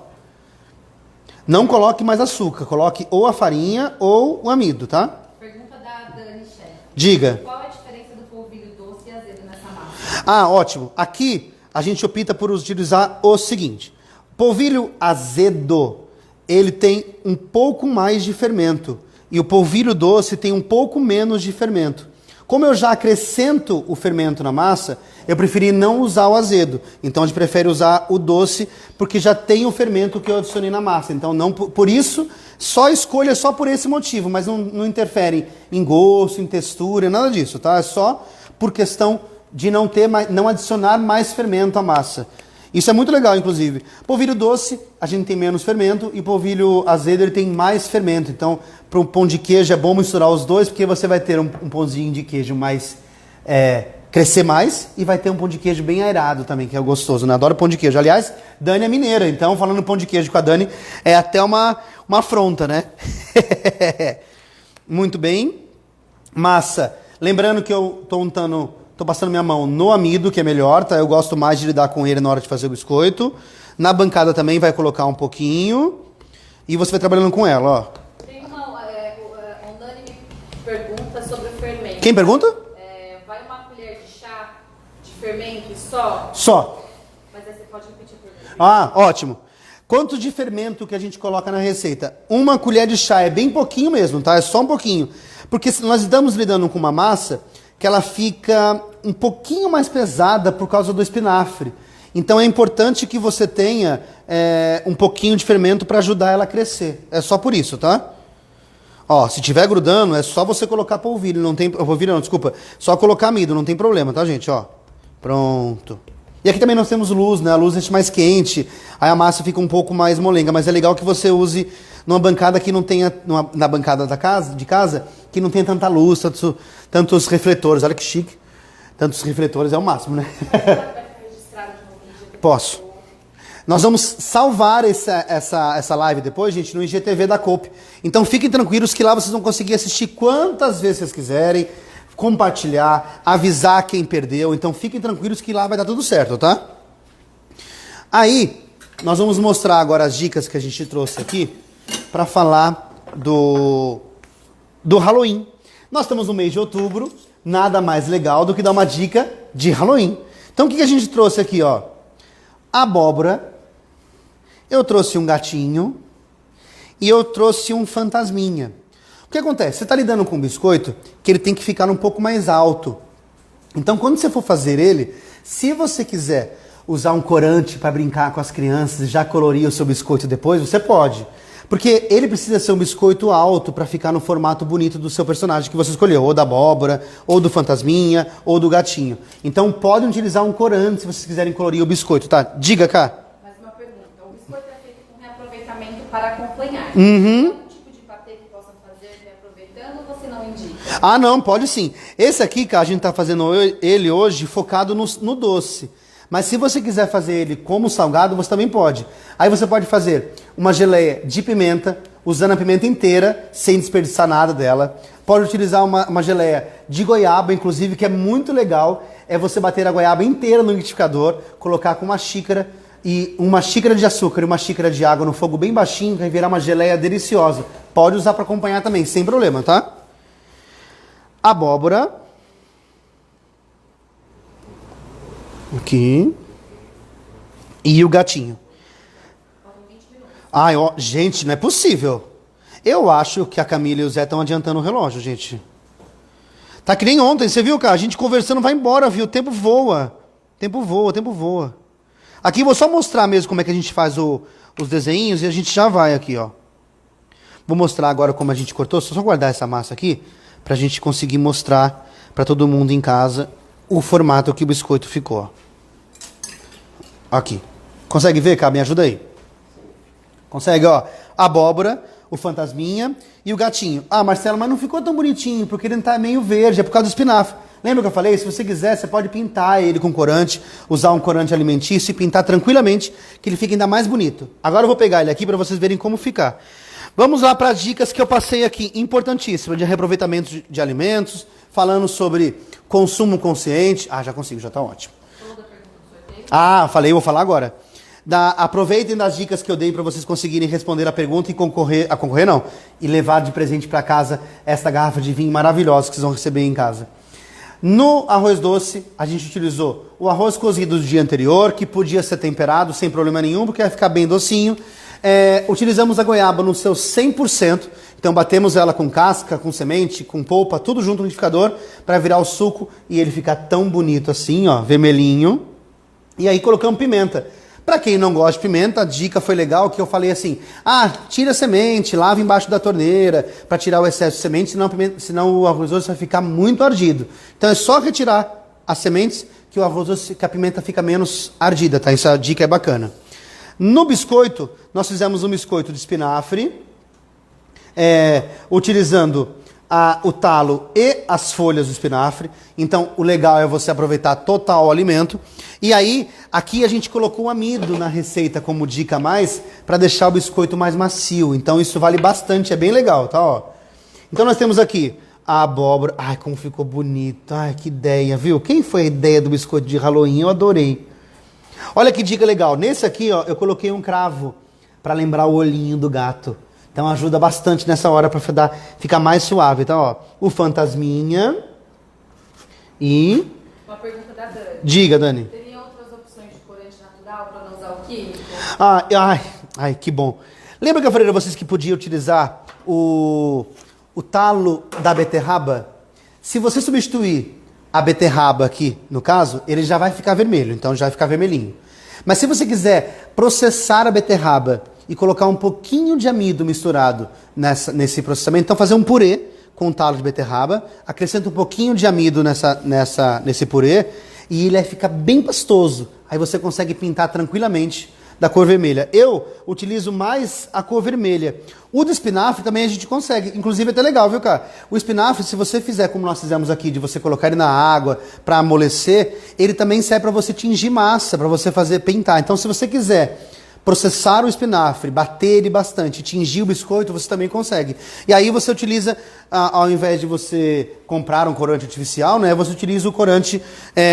Não coloque mais açúcar, coloque ou a farinha ou o amido, tá? Pergunta da Dani, chefe. Diga. Qual é a diferença do polvilho doce e azedo nessa massa? Ah, ótimo. Aqui a gente opta por utilizar o seguinte. Polvilho azedo, ele tem um pouco mais de fermento. E o polvilho doce tem um pouco menos de fermento. Como eu já acrescento o fermento na massa, eu preferi não usar o azedo. Então a gente prefere usar o doce, porque já tem o fermento que eu adicionei na massa. Então não por isso, só escolha só por esse motivo, mas não interfere em gosto, em textura, nada disso, tá? É só por questão de não adicionar mais fermento à massa. Isso é muito legal, inclusive. Polvilho doce, a gente tem menos fermento, e polvilho azedo, ele tem mais fermento. Então, para um pão de queijo é bom misturar os dois, porque você vai ter um pãozinho de queijo mais... crescer mais, e vai ter um pão de queijo bem aerado também, que é gostoso, né? Adoro pão de queijo. Aliás, Dani é mineira, então falando pão de queijo com a Dani é até uma afronta, né? Muito bem. Massa. Lembrando que eu tô passando minha mão no amido, que é melhor, tá? Eu gosto mais de lidar com ele na hora de fazer o biscoito. Na bancada também vai colocar um pouquinho. E você vai trabalhando com ela, ó. Tem uma... o Dani me pergunta sobre o fermento. Quem pergunta? Vai uma colher de chá de fermento só? Só. Mas aí você pode repetir a pergunta. Ah, ótimo. Quanto de fermento que a gente coloca na receita? Uma colher de chá, é bem pouquinho mesmo, tá? É só um pouquinho. Porque nós estamos lidando com uma massa que ela fica um pouquinho mais pesada por causa do espinafre. Então é importante que você tenha um pouquinho de fermento para ajudar ela a crescer. É só por isso, tá? Ó, se tiver grudando, é só você colocar polvilho, só colocar amido, não tem problema, tá, gente? Ó, pronto. E aqui também nós temos luz, né? A luz deixa mais quente, aí a massa fica um pouco mais molenga, mas é legal que você use numa bancada que não tenha, na bancada de casa, que não tenha tanta luz, tantos refletores. Olha que chique. Tantos refletores é o máximo, né? Posso. Nós vamos salvar essa live depois, gente, no IGTV da Coop. Então fiquem tranquilos que lá vocês vão conseguir assistir quantas vezes vocês quiserem, compartilhar, avisar quem perdeu. Então fiquem tranquilos que lá vai dar tudo certo, tá? Aí, nós vamos mostrar agora as dicas que a gente trouxe aqui para falar do Halloween. Nós estamos no mês de outubro, nada mais legal do que dar uma dica de Halloween. Então o que a gente trouxe aqui, ó? Abóbora, eu trouxe um gatinho e eu trouxe um fantasminha. O que acontece? Você está lidando com um biscoito que ele tem que ficar um pouco mais alto. Então quando você for fazer ele, se você quiser usar um corante para brincar com as crianças e já colorir o seu biscoito depois, você pode. Porque ele precisa ser um biscoito alto para ficar no formato bonito do seu personagem que você escolheu, ou da abóbora, ou do fantasminha, ou do gatinho. Então podem utilizar um corante se vocês quiserem colorir o biscoito, tá? Diga, cá. Mais uma pergunta. O biscoito é feito com reaproveitamento para acompanhar. Uhum. Algum tipo de patê que possa fazer reaproveitando ou você não indica? Ah, não, pode sim. Esse aqui, cara, a gente tá fazendo ele hoje focado no doce. Mas se você quiser fazer ele como salgado, você também pode. Aí você pode fazer uma geleia de pimenta, usando a pimenta inteira, sem desperdiçar nada dela. Pode utilizar uma geleia de goiaba, inclusive, que é muito legal. É você bater a goiaba inteira no liquidificador, colocar com uma xícara de açúcar e uma xícara de água no fogo bem baixinho, vai virar uma geleia deliciosa. Pode usar para acompanhar também, sem problema, tá? Abóbora. Aqui. E o gatinho. Ai, ó, gente, não é possível. Eu acho que a Camila e o Zé estão adiantando o relógio, gente. Tá que nem ontem, você viu, cara? A gente conversando vai embora, viu? O tempo voa. Tempo voa, tempo voa. Aqui vou só mostrar mesmo como é que a gente faz os desenhos e a gente já vai aqui, ó. Vou mostrar agora como a gente cortou. Só guardar essa massa aqui pra gente conseguir mostrar pra todo mundo em casa o formato que o biscoito ficou. Aqui. Consegue ver, cara? Me ajuda aí. Consegue, ó. Abóbora, o fantasminha e o gatinho. Ah, Marcelo, mas não ficou tão bonitinho, porque ele tá meio verde, é por causa do espinafre. Lembra que eu falei? Se você quiser, você pode pintar ele com corante, usar um corante alimentício e pintar tranquilamente, que ele fica ainda mais bonito. Agora eu vou pegar ele aqui para vocês verem como ficar. Vamos lá para as dicas que eu passei aqui, importantíssimas, de reaproveitamento de alimentos, falando sobre consumo consciente. Ah, já consigo, já está ótimo. Falei, vou falar agora. Aproveitem das dicas que eu dei para vocês conseguirem responder a pergunta e e levar de presente para casa esta garrafa de vinho maravilhosa que vocês vão receber em casa. No arroz doce, a gente utilizou o arroz cozido do dia anterior, que podia ser temperado sem problema nenhum, porque vai ficar bem docinho. Utilizamos a goiaba no seu 100%, então batemos ela com casca, com semente, com polpa, tudo junto no liquidificador, para virar o suco e ele ficar tão bonito assim, ó, vermelhinho. E aí colocamos pimenta. Para quem não gosta de pimenta, a dica foi legal que eu falei assim, tira a semente, lava embaixo da torneira para tirar o excesso de semente, senão o arroz doce vai ficar muito ardido. Então é só retirar as sementes que o arroz doce, que a pimenta fica menos ardida, tá? Essa dica é bacana. No biscoito, nós fizemos um biscoito de espinafre, utilizando o talo e as folhas do espinafre. Então, o legal é você aproveitar total o alimento. E aí, aqui a gente colocou o amido na receita como dica a mais, para deixar o biscoito mais macio. Então, isso vale bastante, é bem legal, tá? Ó. Então, nós temos aqui a abóbora. Ai, como ficou bonito. Ai, que ideia, viu? Quem foi a ideia do biscoito de Halloween? Eu adorei. Olha que dica legal. Nesse aqui, ó, eu coloquei um cravo para lembrar o olhinho do gato. Então ajuda bastante nessa hora para ficar mais suave. Então, ó, o fantasminha e... Uma pergunta da Dani. Diga, Dani. Teria outras opções de corante natural para não usar o químico? Ai, que bom. Lembra que eu falei para vocês que podia utilizar o talo da beterraba? Se você substituir a beterraba aqui, no caso, ele já vai ficar vermelho, então já vai ficar vermelhinho. Mas se você quiser processar a beterraba e colocar um pouquinho de amido misturado nesse processamento, então fazer um purê com talo de beterraba, acrescenta um pouquinho de amido nesse purê e ele vai ficar bem pastoso. Aí você consegue pintar tranquilamente da cor vermelha. Eu utilizo mais a cor vermelha. O do espinafre também a gente consegue. Inclusive é até legal, viu, cara? O espinafre, se você fizer como nós fizemos aqui, de você colocar ele na água para amolecer, ele também serve para você tingir massa, para você fazer pintar. Então, se você quiser processar o espinafre, bater ele bastante, tingir o biscoito, você também consegue. E aí você utiliza, ao invés de você comprar um corante artificial, né, você utiliza o corante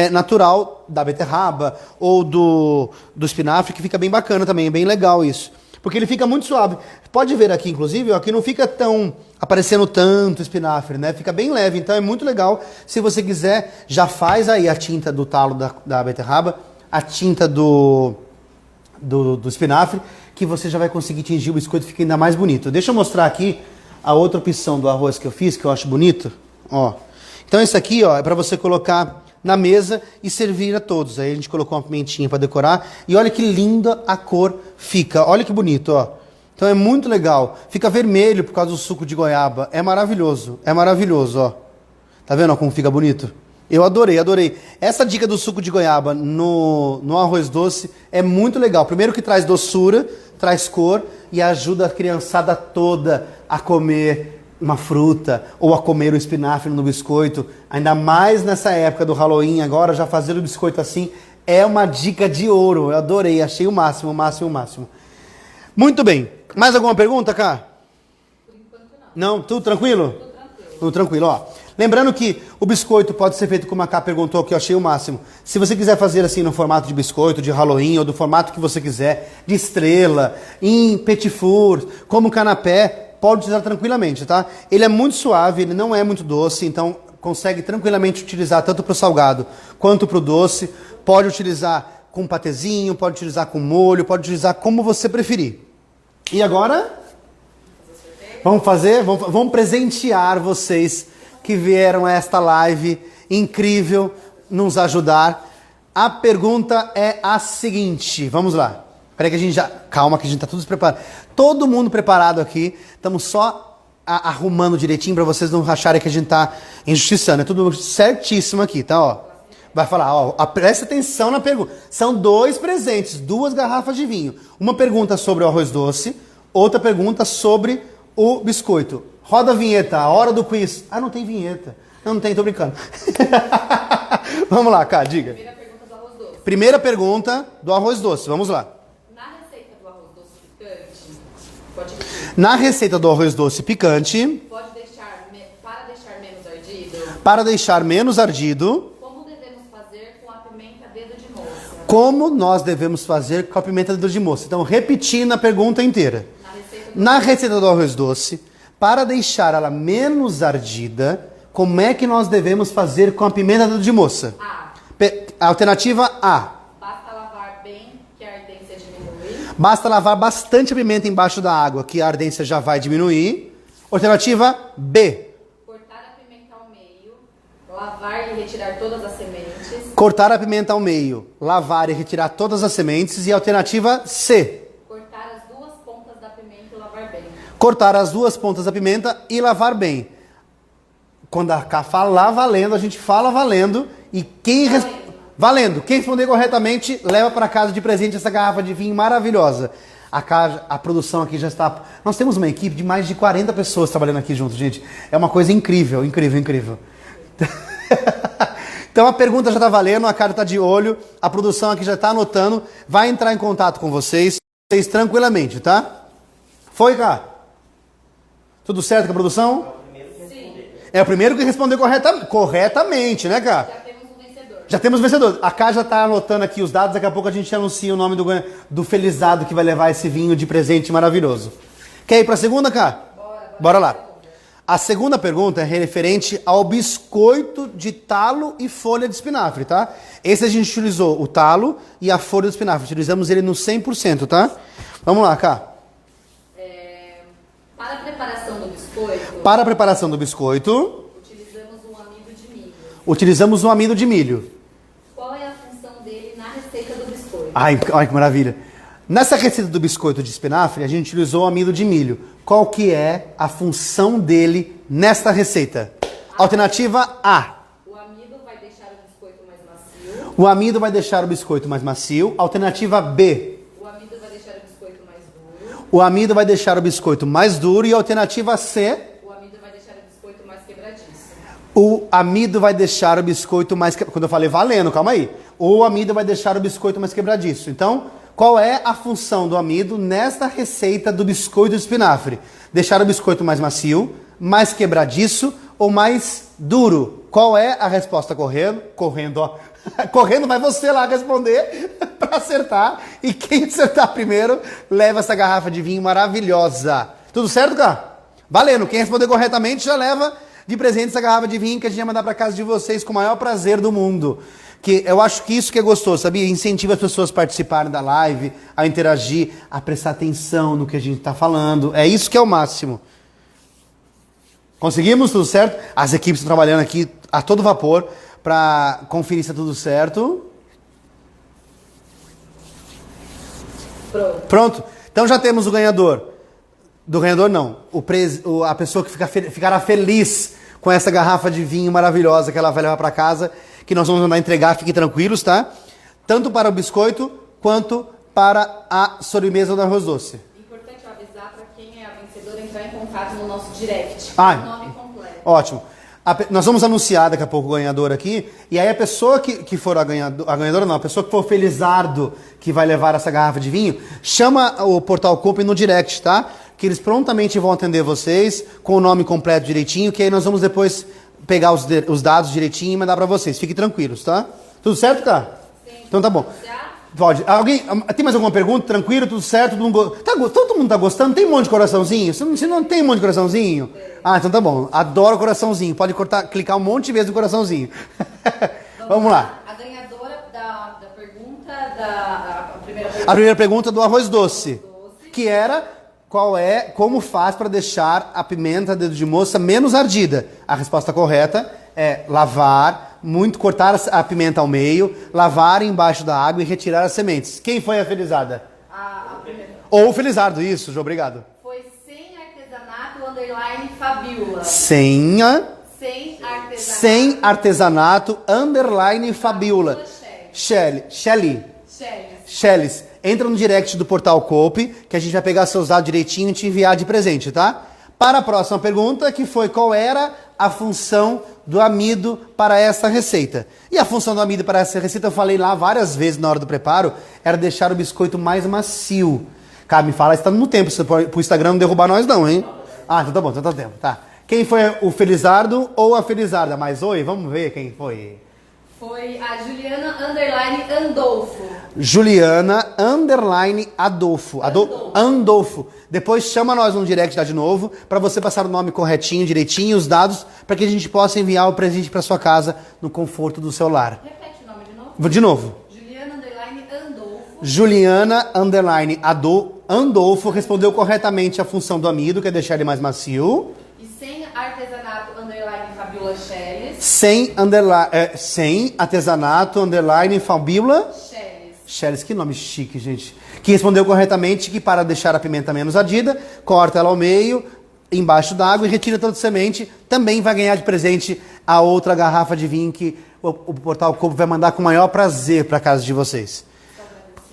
natural da beterraba ou do espinafre, que fica bem bacana também, é bem legal isso. Porque ele fica muito suave. Pode ver aqui, inclusive, ó, que não fica tão aparecendo tanto espinafre, né? Fica bem leve, então é muito legal. Se você quiser, já faz aí a tinta do talo da beterraba, a tinta do espinafre, que você já vai conseguir tingir o biscoito e fica ainda mais bonito. Deixa eu mostrar aqui a outra opção do arroz que eu fiz, que eu acho bonito. Ó. Então esse aqui, ó, é para você colocar na mesa e servir a todos. Aí a gente colocou uma pimentinha para decorar e olha que linda a cor fica. Olha que bonito, ó. Então é muito legal. Fica vermelho por causa do suco de goiaba. É maravilhoso, ó. Tá vendo ó, como fica bonito? Eu adorei. Essa dica do suco de goiaba no arroz doce é muito legal. Primeiro que traz doçura, traz cor e ajuda a criançada toda a comer uma fruta ou a comer o espinafre no biscoito. Ainda mais nessa época do Halloween agora, já fazer o biscoito assim é uma dica de ouro. Eu adorei, achei o máximo. Muito bem. Mais alguma pergunta, Cá? Por enquanto não. Não? Tudo tranquilo? Tudo tranquilo, ó. Lembrando que o biscoito pode ser feito como a Cá perguntou, que eu achei o máximo. Se você quiser fazer assim no formato de biscoito, de Halloween, ou do formato que você quiser, de estrela, em petit four, como canapé, pode utilizar tranquilamente, tá? Ele é muito suave, ele não é muito doce, então consegue tranquilamente utilizar tanto para o salgado quanto para o doce. Pode utilizar com patezinho, pode utilizar com molho, pode utilizar como você preferir. E agora? Vamos presentear vocês que vieram a esta live incrível nos ajudar. A pergunta é a seguinte, vamos lá. Peraí que a gente já... Calma que a gente tá tudo preparado. Todo mundo preparado aqui. Estamos só arrumando direitinho para vocês não acharem que a gente tá injustiçando. É tudo certíssimo aqui, tá? Ó. Vai falar, ó, presta atenção na pergunta. São 2 presentes, 2 garrafas de vinho. Uma pergunta sobre o arroz doce, outra pergunta sobre o biscoito. Roda a vinheta, a hora do quiz. Ah, não tem vinheta. Não tem, tô brincando. Vamos lá, Cá, diga. Primeira pergunta do arroz doce. Primeira pergunta do arroz doce, vamos lá. Na receita do arroz doce picante, pode repetir. Na receita do arroz doce picante, para deixar menos ardido, para deixar menos ardido, como devemos fazer com a pimenta dedo de moça? como nós devemos fazer com a pimenta dedo de moça? Então, repetindo a pergunta inteira. Na receita Na receita do arroz doce, para deixar ela menos ardida, como é que nós devemos fazer com a pimenta dedo de moça? A. Alternativa A. Basta lavar bem, que a ardência diminui. Basta lavar bastante a pimenta embaixo da água, que a ardência já vai diminuir. Alternativa B. Cortar a pimenta ao meio, lavar e retirar todas as sementes. Cortar a pimenta ao meio, lavar e retirar todas as sementes. E alternativa C. Cortar as duas pontas da pimenta e lavar bem. Cortar as duas pontas da pimenta e lavar bem. Quando a Cá falar valendo, a gente fala valendo. E quem valendo. Quem responder corretamente, leva para casa de presente essa garrafa de vinho maravilhosa. A produção aqui já está... Nós temos uma equipe de mais de 40 pessoas trabalhando aqui junto, gente. É uma coisa incrível, incrível, incrível. Então a pergunta já está valendo, a cara está de olho, a produção aqui já está anotando, vai entrar em contato com vocês tranquilamente, tá? Foi, cá? Tudo certo com a produção? É o primeiro que respondeu corretamente, né, cá? Já temos um vencedor. Já temos vencedor. A Cá já está anotando aqui os dados, daqui a pouco a gente anuncia o nome do felizado que vai levar esse vinho de presente maravilhoso. Quer ir para a segunda, Cá? Bora lá. A segunda pergunta é referente ao biscoito de talo e folha de espinafre, tá? Esse a gente utilizou o talo e a folha de espinafre. Utilizamos ele no 100%, tá? Vamos lá, Cá. Para a preparação do biscoito, Para a preparação do biscoito, utilizamos um amido de milho. utilizamos um amido de milho. Qual é a função dele na receita do biscoito? Ai, que maravilha. Nessa receita do biscoito de espinafre, a gente utilizou o amido de milho. Qual que é a função dele nesta receita? Alternativa A. O amido vai deixar o biscoito mais macio. O amido vai deixar o biscoito mais macio. Alternativa B. O amido vai deixar o biscoito mais duro. O amido vai deixar o biscoito mais duro. E alternativa C. O amido vai deixar o biscoito mais quebradiço. O amido vai deixar o biscoito mais... Quando eu falei valendo, calma aí. O amido vai deixar o biscoito mais quebradiço. Então, qual é a função do amido nesta receita do biscoito de espinafre? Deixar o biscoito mais macio, mais quebradiço ou mais duro? Qual é a resposta correndo? Correndo, ó. Correndo vai você lá responder para acertar. E quem acertar primeiro leva essa garrafa de vinho maravilhosa. Tudo certo, cara? Valendo. Quem responder corretamente já leva de presente essa garrafa de vinho que a gente vai mandar para casa de vocês com o maior prazer do mundo. Que eu acho que isso que é gostoso, sabia? Incentiva as pessoas a participarem da live, a interagir, a prestar atenção no que a gente está falando. É isso que é o máximo. Conseguimos? Tudo certo? As equipes estão trabalhando aqui a todo vapor para conferir se está tudo certo. Pronto. Então já temos o ganhador. Do ganhador não. A pessoa que ficará feliz com essa garrafa de vinho maravilhosa que ela vai levar para casa, que nós vamos mandar entregar, fiquem tranquilos, tá? Tanto para o biscoito, quanto para a sobremesa do arroz doce. Importante avisar para quem é a vencedora entrar em contato no nosso direct. Ai. O nome completo. Ótimo. Nós vamos anunciar daqui a pouco o ganhador aqui, e aí a pessoa que for a ganhadora não, a pessoa que for o felizardo que vai levar essa garrafa de vinho, chama o Portal Compre no direct, tá? Que eles prontamente vão atender vocês com o nome completo direitinho, que aí nós vamos depois pegar os dados direitinho e mandar pra vocês. Fiquem tranquilos, tá? Tudo certo, cara? Sim. Então tá bom. Pode. Tem mais alguma pergunta? Tranquilo? Tudo certo? Todo mundo tá gostando? Tem um monte de coraçãozinho? Você não tem um monte de coraçãozinho? Ah, então tá bom. Adoro coraçãozinho. Pode clicar um monte de vezes no coraçãozinho. Vamos lá. A ganhadora da pergunta, a primeira pergunta. A primeira pergunta do arroz doce. Que era... como faz para deixar a pimenta dedo de moça menos ardida? A resposta correta é lavar, cortar a pimenta ao meio, lavar embaixo da água e retirar as sementes. Quem foi a felizada? A primeira. Ou o felizardo, isso, João, obrigado. Foi sem artesanato, underline, Fabiola. Sem Sem artesanato. artesanato, underline, Fabiola. Shelly. Entra no direct do Portal Cope, que a gente vai pegar seus dados direitinho e te enviar de presente, tá? Para a próxima pergunta, que foi qual era a função do amido para essa receita. E a função do amido para essa receita, eu falei lá várias vezes na hora do preparo, era deixar o biscoito mais macio. Cara, me fala, está no tempo, pro Instagram não derrubar nós não, hein? Ah, então tá bom, então tá tempo, tá. Quem foi o Felizardo ou a Felizarda? Mas oi, vamos ver quem foi. Foi a Juliana Underline Andolfo. Juliana Underline Adolfo. Andolfo. Depois chama nós no direct lá de novo, pra você passar o nome corretinho, direitinho, os dados, pra que a gente possa enviar o presente pra sua casa no conforto do seu lar. Repete o nome de novo. De novo. Juliana Underline Andolfo. Juliana Underline Andolfo respondeu corretamente a função do amido, que é deixar ele mais macio. E sem artesanato Underline Fabiola Schelles. Sem artesanato Underline Fabiola Schelles, que nome chique, gente. Que respondeu corretamente que para deixar a pimenta menos ardida, corta ela ao meio, embaixo d'água e retira toda a semente. Também vai ganhar de presente a outra garrafa de vinho que o Portal Coop vai mandar com o maior prazer para casa de vocês.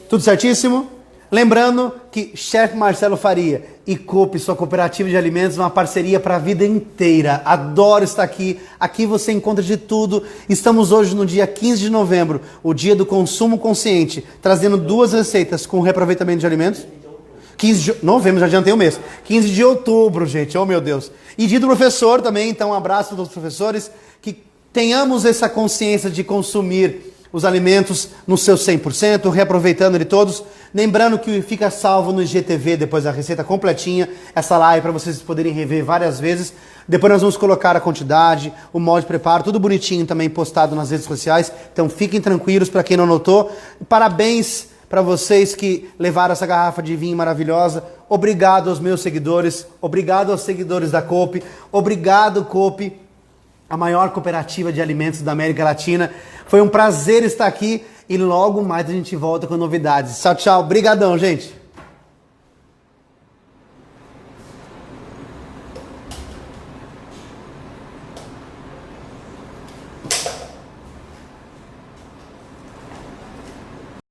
Tudo certíssimo? Lembrando que Chefe Marcelo Faria e Coop, sua cooperativa de alimentos, uma parceria para a vida inteira. Adoro estar aqui. Aqui você encontra de tudo. Estamos hoje no dia 15 de novembro, o dia do consumo consciente, trazendo 2 receitas com reaproveitamento de alimentos. 15 de novembro, já adiantei o mês. 15 de outubro, gente, oh meu Deus. E dia do professor também, então um abraço a todos os professores, que tenhamos essa consciência de consumir os alimentos no seu 100%, reaproveitando ele todos. Lembrando que fica salvo no IGTV depois da receita completinha, essa live para vocês poderem rever várias vezes. Depois nós vamos colocar a quantidade, o modo de preparo, tudo bonitinho também postado nas redes sociais. Então fiquem tranquilos para quem não notou. Parabéns para vocês que levaram essa garrafa de vinho maravilhosa. Obrigado aos meus seguidores, obrigado aos seguidores da Coop, obrigado Coop, a maior cooperativa de alimentos da América Latina. Foi um prazer estar aqui e logo mais a gente volta com novidades. Tchau, tchau. Obrigadão, gente.